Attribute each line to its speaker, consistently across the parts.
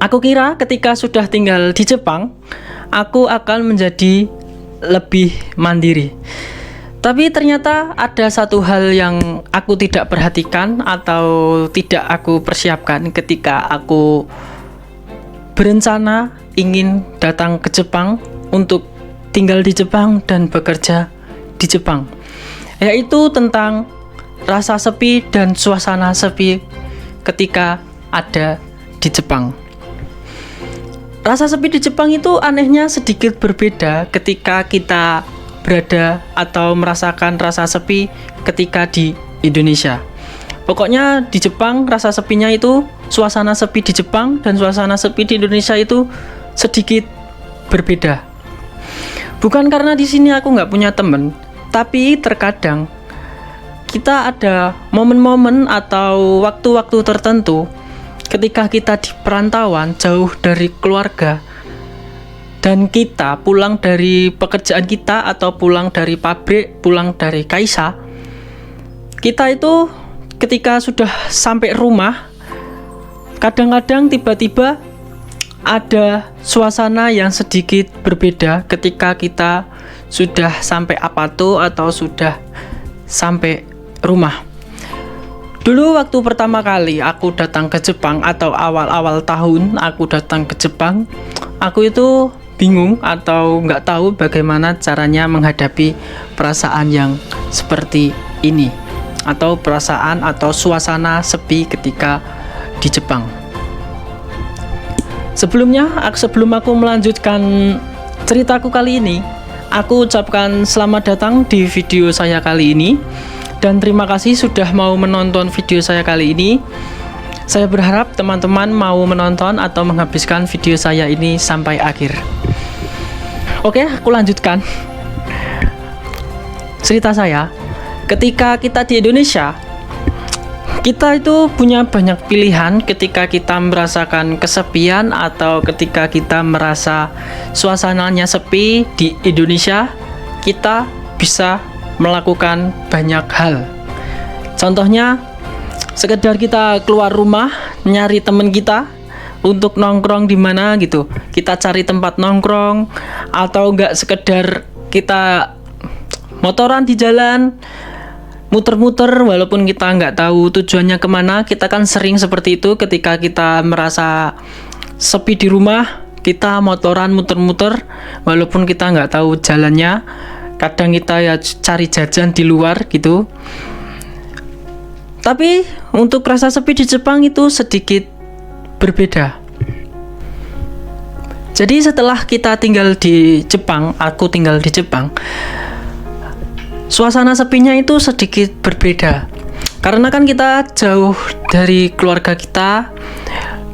Speaker 1: Aku kira ketika sudah tinggal di Jepang, aku akan menjadi lebih mandiri. Tapi ternyata ada satu hal yang aku tidak perhatikan atau tidak aku persiapkan ketika aku berencana ingin datang ke Jepang untuk tinggal di Jepang dan bekerja di Jepang, yaitu tentang rasa sepi dan suasana sepi ketika ada di Jepang. Rasa sepi di Jepang itu anehnya sedikit berbeda ketika kita berada atau merasakan rasa sepi ketika di Indonesia. Pokoknya di Jepang rasa sepinya itu, suasana sepi di Jepang dan suasana sepi di Indonesia itu sedikit berbeda. Bukan karena di sini aku nggak punya temen, tapi terkadang kita ada momen-momen atau waktu-waktu tertentu ketika kita di perantauan jauh dari keluarga dan kita pulang dari pekerjaan kita atau pulang dari pabrik, pulang dari kaisa, kita itu ketika sudah sampai rumah kadang-kadang tiba-tiba ada suasana yang sedikit berbeda ketika kita sudah sampai Apato atau sudah sampai rumah. Dulu waktu pertama kali aku datang ke Jepang atau awal-awal tahun aku datang ke Jepang, aku itu bingung atau nggak tahu bagaimana caranya menghadapi perasaan yang seperti ini, atau perasaan atau suasana sepi ketika di Jepang. Sebelum aku melanjutkan ceritaku kali ini, aku ucapkan selamat datang di video saya kali ini. Dan terima kasih sudah mau menonton video saya kali ini. Saya berharap teman-teman mau menonton atau menghabiskan video saya ini sampai akhir. Oke, aku lanjutkan cerita saya. Ketika kita di Indonesia, kita itu punya banyak pilihan ketika kita merasakan kesepian atau ketika kita merasa suasananya sepi di Indonesia, kita bisa melakukan banyak hal. Contohnya, sekedar kita keluar rumah nyari teman kita untuk nongkrong di mana gitu. Kita cari tempat nongkrong, atau enggak sekedar kita motoran di jalan, muter-muter walaupun kita nggak tahu tujuannya kemana. Kita kan sering seperti itu ketika kita merasa sepi di rumah, kita motoran muter-muter walaupun kita nggak tahu jalannya. Kadang kita ya cari jajan di luar gitu. Tapi untuk rasa sepi di Jepang itu sedikit berbeda. Jadi setelah kita tinggal di Jepang, aku tinggal di Jepang, suasana sepinya itu sedikit berbeda. Karena kan kita jauh dari keluarga kita,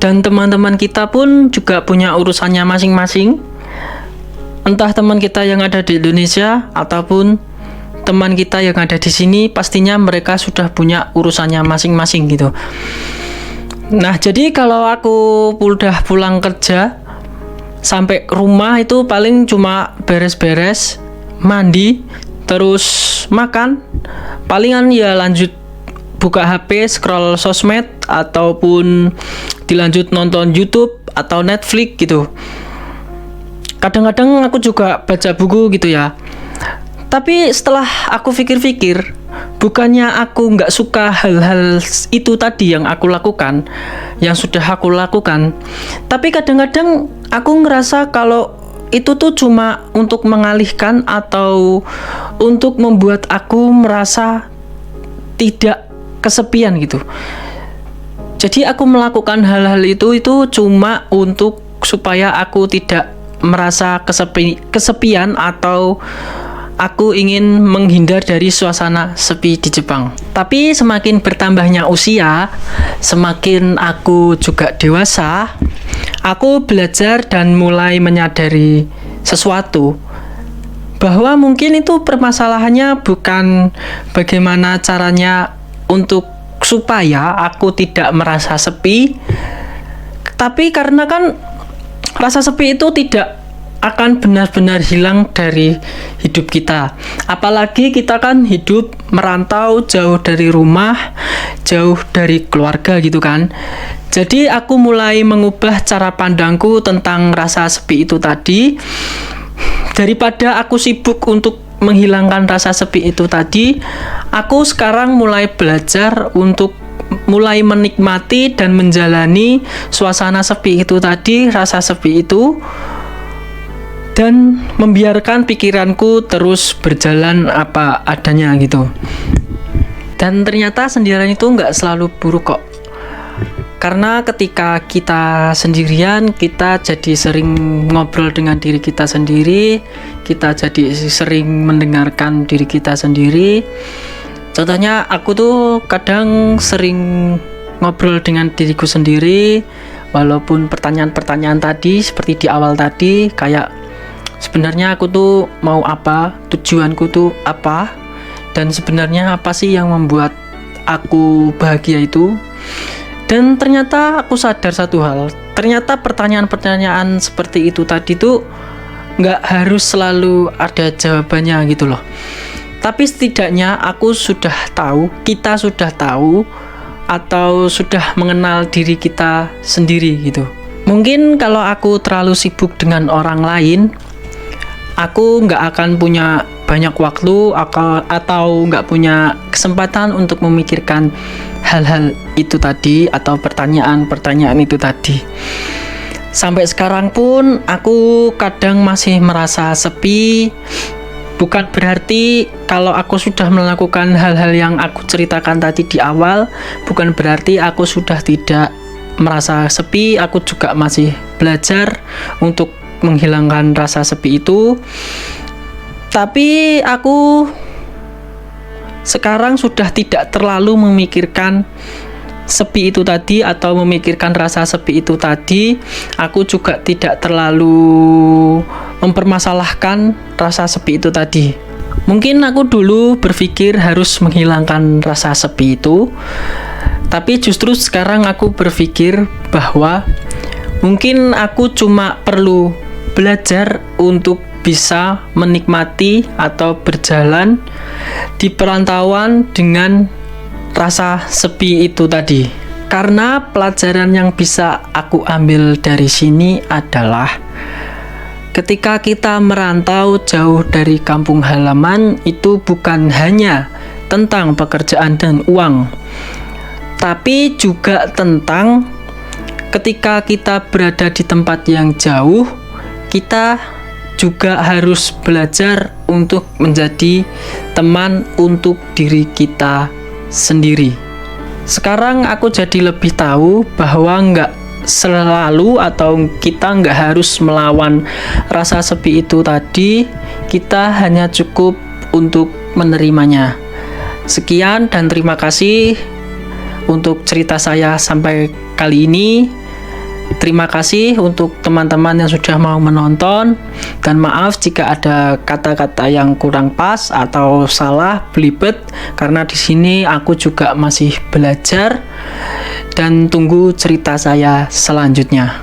Speaker 1: dan teman-teman kita pun juga punya urusannya masing-masing. Entah teman kita yang ada di Indonesia ataupun teman kita yang ada di sini, pastinya mereka sudah punya urusannya masing-masing gitu. Nah, jadi kalau aku udah pulang kerja sampai rumah itu paling cuma beres-beres, mandi, terus makan, palingan ya lanjut buka HP, scroll sosmed, ataupun dilanjut nonton YouTube atau Netflix gitu. Kadang-kadang aku juga baca buku gitu ya. Tapi setelah aku pikir-pikir, bukannya aku nggak suka hal-hal itu tadi yang aku lakukan, yang sudah aku lakukan, tapi kadang-kadang aku ngerasa kalau itu tuh cuma untuk mengalihkan atau untuk membuat aku merasa tidak kesepian gitu. Jadi aku melakukan hal-hal itu cuma untuk supaya aku tidak merasa kesepian atau aku ingin menghindar dari suasana sepi di Jepang. Tapi semakin bertambahnya usia, semakin aku juga dewasa, aku belajar dan mulai menyadari sesuatu, bahwa mungkin itu permasalahannya bukan bagaimana caranya untuk supaya aku tidak merasa sepi, tapi karena kan rasa sepi itu tidak akan benar-benar hilang dari hidup kita. Apalagi kita kan hidup merantau jauh dari rumah, jauh dari keluarga gitu kan. Jadi aku mulai mengubah cara pandangku tentang rasa sepi itu tadi. Daripada aku sibuk untuk menghilangkan rasa sepi itu tadi, aku sekarang mulai belajar untuk mulai menikmati dan menjalani suasana sepi itu tadi, rasa sepi itu, dan membiarkan pikiranku terus berjalan apa adanya gitu. Dan ternyata sendirian itu nggak selalu buruk kok. Karena ketika kita sendirian, kita jadi sering ngobrol dengan diri kita sendiri, kita jadi sering mendengarkan diri kita sendiri. Contohnya aku tuh kadang sering ngobrol dengan diriku sendiri, walaupun pertanyaan-pertanyaan tadi seperti di awal tadi, kayak sebenarnya aku tuh mau apa, tujuanku tuh apa, dan sebenarnya apa sih yang membuat aku bahagia itu. Dan ternyata aku sadar satu hal, ternyata pertanyaan-pertanyaan seperti itu tadi tuh nggak harus selalu ada jawabannya gitu loh. Tapi setidaknya aku sudah tahu, kita sudah tahu, atau sudah mengenal diri kita sendiri gitu. Mungkin kalau aku terlalu sibuk dengan orang lain, aku nggak akan punya banyak waktu atau nggak punya kesempatan untuk memikirkan hal-hal itu tadi atau pertanyaan-pertanyaan itu tadi. Sampai sekarang pun aku kadang masih merasa sepi. Bukan berarti kalau aku sudah melakukan hal-hal yang aku ceritakan tadi di awal, bukan berarti aku sudah tidak merasa sepi. Aku juga masih belajar untuk menghilangkan rasa sepi itu. Tapi aku sekarang sudah tidak terlalu memikirkan sepi itu tadi atau memikirkan rasa sepi itu tadi. Aku juga tidak terlalu mempermasalahkan rasa sepi itu tadi. Mungkin aku dulu berpikir harus menghilangkan rasa sepi itu, tapi justru sekarang aku berpikir bahwa mungkin aku cuma perlu belajar untuk bisa menikmati atau berjalan di perantauan dengan rasa sepi itu tadi. Karena pelajaran yang bisa aku ambil dari sini adalah ketika kita merantau jauh dari kampung halaman, itu bukan hanya tentang pekerjaan dan uang, tapi juga tentang ketika kita berada di tempat yang jauh, kita juga harus belajar untuk menjadi teman untuk diri kita sendiri. Sekarang aku jadi lebih tahu bahwa nggak selalu atau kita nggak harus melawan rasa sepi itu tadi. Kita hanya cukup untuk menerimanya. Sekian dan terima kasih untuk cerita saya sampai kali ini. Terima kasih untuk teman-teman yang sudah mau menonton, dan maaf jika ada kata-kata yang kurang pas atau salah, belibet, karena di sini aku juga masih belajar, dan tunggu cerita saya selanjutnya.